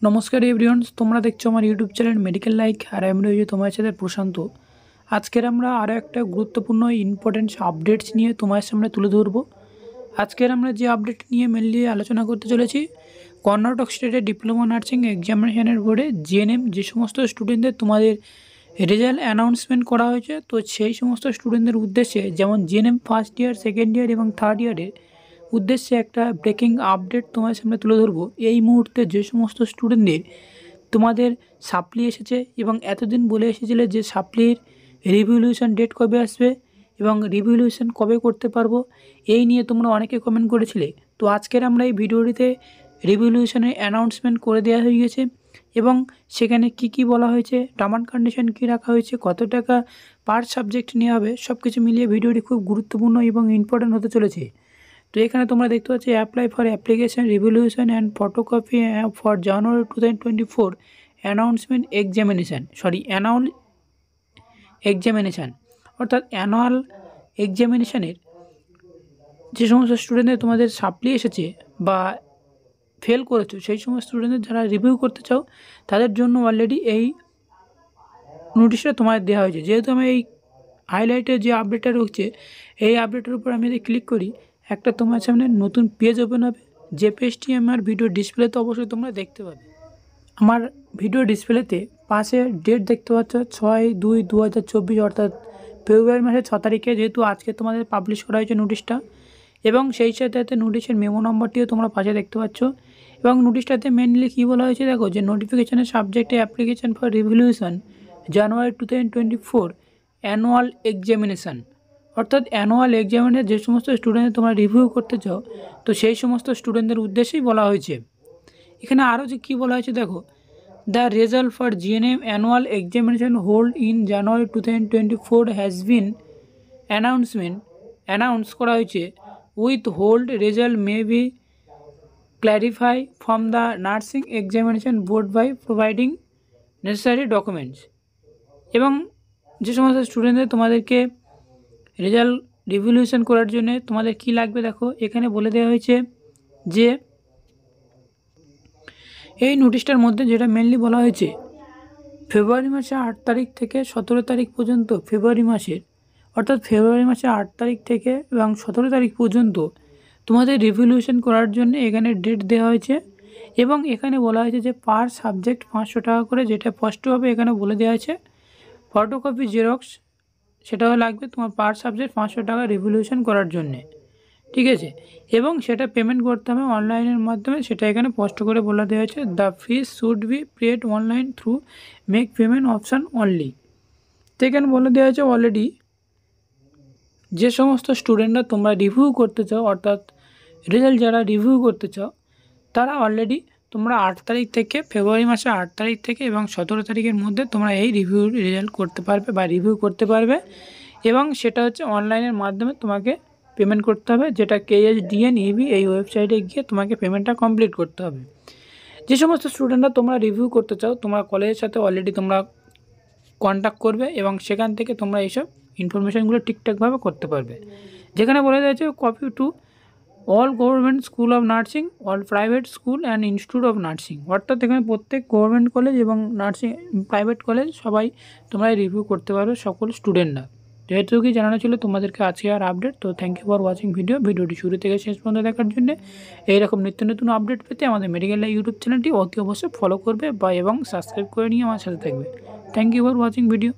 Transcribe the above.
নমস্কার এভরিওয়ান, তোমরা দেখছো আমার ইউটিউব চ্যানেল মেডিকেল লাইক। আর আমি রয়েছি তোমার সাথে প্রশান্ত। আজকের আমরা আরও একটা গুরুত্বপূর্ণ ইম্পর্টেন্ট আপডেটস নিয়ে তোমার সামনে তুলে ধরবো। আজকের আমরা যে আপডেট নিয়ে মেনলি আলোচনা করতে চলেছি, কর্ণাটক স্টেটের ডিপ্লোমা নার্সিং এক্সামিনেশনের বোর্ডে জিএনএম যে সমস্ত স্টুডেন্টদের তোমাদের রেজাল্ট অ্যানাউন্সমেন্ট করা হয়েছে, তো সেই সমস্ত স্টুডেন্টদের উদ্দেশ্যে, যেমন GNM first year, second year এবং থার্ড ইয়ারের উদ্দেশ্যে একটা ব্রেকিং আপডেট তোমার সামনে তুলে ধরবো। এই মুহূর্তে যে সমস্ত স্টুডেন্টদের তোমাদের সাপ্লি এসেছে এবং এতদিন বলে এসেছিলে যে সাপ্লির রিভ্যালুয়েশন ডেট কবে আসবে এবং রিভ্যালুয়েশন কবে করতে পারবো, এই নিয়ে তোমরা অনেকে কমেন্ট করেছিলে। তো আজকের আমরা এই ভিডিওটিতে রিভ্যালুয়েশনের অ্যানাউন্সমেন্ট করে দেওয়া হয়ে গেছে এবং সেখানে কি বলা হয়েছে, টার্ম অ্যান্ড কন্ডিশন কী রাখা হয়েছে, কত টাকা পার সাবজেক্ট নেওয়া হবে, সব কিছু মিলিয়ে ভিডিওটি খুব গুরুত্বপূর্ণ এবং ইম্পর্টেন্ট হতে চলেছে। তো এখানে তোমরা দেখতে পাচ্ছ apply for application revaluation and photocopy for January 2024 announcement annual examination, অর্থাৎ অ্যানুয়াল এক্সামিনেশানের যে সমস্ত স্টুডেন্টদের তোমাদের সাপ্লি এসেছে বা ফেল করেছো, সেই সমস্ত স্টুডেন্টদের যারা রিভিউ করতে চাও তাদের জন্য অলরেডি এই নোটিশটা তোমাদের দেওয়া হয়েছে। যেহেতু আমি এই হাইলাইটের যে আপডেটটা রয়েছে, এই আপডেটের উপর আমি যদি ক্লিক করি, একটা তোমার সামনে নতুন পেজ ওপেন হবে। যে পেজটি আমার ভিডিও ডিসপ্লেতে অবশ্যই তোমরা দেখতে পাবে। আমার ভিডিও ডিসপ্লেতে পাশে ডেট দেখতে পাচ্ছ 6/2/2024, অর্থাৎ ফেব্রুয়ারি মাসের 6 তারিখে, যেহেতু আজকে তোমাদের পাবলিশ করা হয়েছে নোটিশটা। এবং সেই সাথে নোটিশের মেমো নম্বরটিও তোমরা পাশে দেখতে পাচ্ছ। এবং নোটিশটাতে মেনলি কী বলা হয়েছে দেখো, যে নোটিফিকেশনের সাবজেক্টে application for revaluation January 2024 annual examination, অর্থাৎ অ্যানুয়াল এক্সামিনে যে সমস্ত স্টুডেন্টদের তোমরা রিভিউ করতে চাও, তো সেই সমস্ত স্টুডেন্টদের উদ্দেশ্যেই বলা হয়েছে। এখানে আরও যে কী বলা হয়েছে দেখো, the result for GNM annual examination hold in January 2024 has been announce করা হয়েছে। With hold result may be clarify from the nursing examination board by providing necessary documents. এবং যে সমস্ত স্টুডেন্টদের তোমাদেরকে রেজাল্ট রিভ্যালুয়েশন করার জন্য তোমাদের কি লাগবে দেখো, এখানে বলে দেওয়া হয়েছে যে এই নোটিশটার মধ্যে যেটা মেনলি বলা হয়েছে, ফেব্রুয়ারি মাসে 8 তারিখ থেকে 17 তারিখ পর্যন্ত, ফেব্রুয়ারি মাসে 8 তারিখ থেকে এবং 17 তারিখ পর্যন্ত তোমাদের রিভ্যালুয়েশন করার জন্য এখানে ডেট দেওয়া হয়েছে। এবং এখানে বলা হয়েছে যে পার সাবজেক্ট 500 টাকা করে, যেটা স্পষ্টভাবে এখানে বলে দেওয়া আছে। ফটোকপি জেরক্স সেটাও লাগবে তোমার পার সাবজেক্ট 500 টাকা রিভ্যালুয়েশন করার জন্যে, ঠিক আছে। এবং সেটা পেমেন্ট করতে হবে অনলাইনের মাধ্যমে, সেটা এখানে স্পষ্ট করে বলে দেওয়া হয়েছে। The fees should be paid online through make payment option only. তো এখানে বলে দেওয়া হয়েছে অলরেডি যে সমস্ত স্টুডেন্টরা তোমরা রিভিউ করতে চাও, অর্থাৎ রেজাল্ট যারা রিভিউ করতে চাও, তারা অলরেডি তোমরা 8 তারিখ থেকে, ফেব্রুয়ারি মাসে 8 তারিখ থেকে এবং 17 তারিখের মধ্যে তোমরা এই রিভিউ রেজাল্ট করতে পারবে বা রিভিউ করতে পারবে। এবং সেটা হচ্ছে অনলাইনের মাধ্যমে তোমাকে পেমেন্ট করতে হবে, যেটা KSDN-EB এই ওয়েবসাইটে গিয়ে তোমাকে পেমেন্টটা কমপ্লিট করতে হবে। যে সমস্ত স্টুডেন্টরা তোমরা রিভিউ করতে চাও, তোমরা কলেজের সাথে অলরেডি তোমরা কন্ট্যাক্ট করবে এবং সেখান থেকে তোমরা এইসব ইনফরমেশানগুলো ঠিকঠাকভাবে করতে পারবে। যেখানে বলে দিয়েছে copy to all government school of nursing, all private school and institute of nursing, অর্থাৎ এখানে প্রত্যেক গভর্নমেন্ট কলেজ এবং নার্সিং প্রাইভেট কলেজ সবাই তোমরা রিভিউ করতে পারবে, সকল স্টুডেন্টরা। যেহেতু কি জানানো ছিল তোমাদেরকে আজকে আর আপডেট। তো থ্যাংক ইউ ফর ওয়াচিং ভিডিওটি শুরু থেকে শেষ পর্যন্ত দেখার জন্য। এইরকম নিত্য নতুন আপডেট পেতে আমাদের মেডিকেল লাইভ ইউটিউব চ্যানেলটি অতি অবশ্যই ফলো করবে এবং সাবস্ক্রাইব করে নিয়ে আমার সাথে থাকবে। Thank you for watching video.